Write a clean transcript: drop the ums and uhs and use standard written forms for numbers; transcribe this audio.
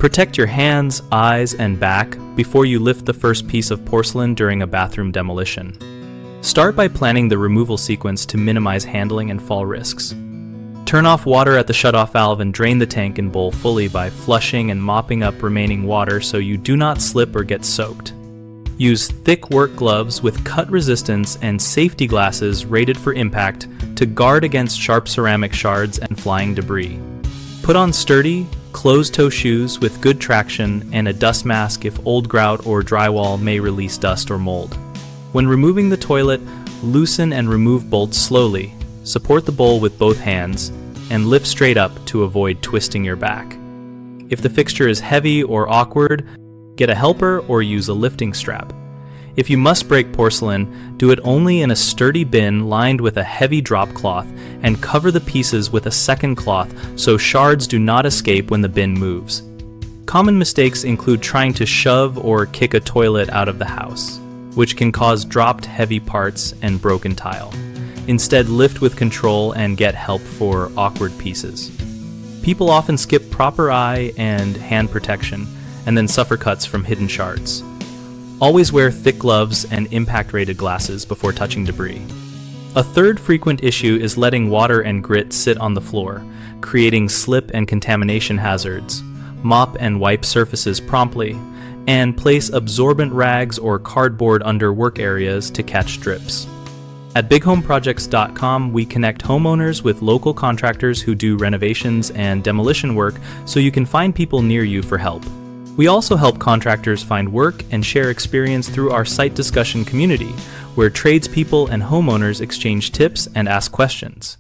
Protect your hands, eyes, and back before you lift the first piece of porcelain during a bathroom demolition. Start by planning the removal sequence to minimize handling and fall risks. Turn off water at the shutoff valve and drain the tank and bowl fully by flushing and mopping up remaining water so you do not slip or get soaked. Use thick work gloves with cut resistance and safety glasses rated for impact to guard against sharp ceramic shards and flying debris. Put on sturdy, closed-toe shoes with good traction and a dust mask if old grout or drywall may release dust or mold. When removing the toilet, loosen and remove bolts slowly. Support the bowl with both hands and lift straight up to avoid twisting your back. If the fixture is heavy or awkward, get a helper or use a lifting strap. If you must break porcelain, do it only in a sturdy bin lined with a heavy drop cloth and cover the pieces with a second cloth so shards do not escape when the bin moves. Common mistakes include trying to shove or kick a toilet out of the house, which can cause dropped heavy parts and broken tile. Instead, lift with control and get help for awkward pieces. People often skip proper eye and hand protection and then suffer cuts from hidden shards. Always wear thick gloves and impact-rated glasses before touching debris. A third frequent issue is letting water and grit sit on the floor, creating slip and contamination hazards. Mop and wipe surfaces promptly, and place absorbent rags or cardboard under work areas to catch drips. At bighomeprojects.com, we connect homeowners with local contractors who do renovations and demolition work so you can find people near you for help. We also help contractors find work and share experience through our site discussion community, where tradespeople and homeowners exchange tips and ask questions.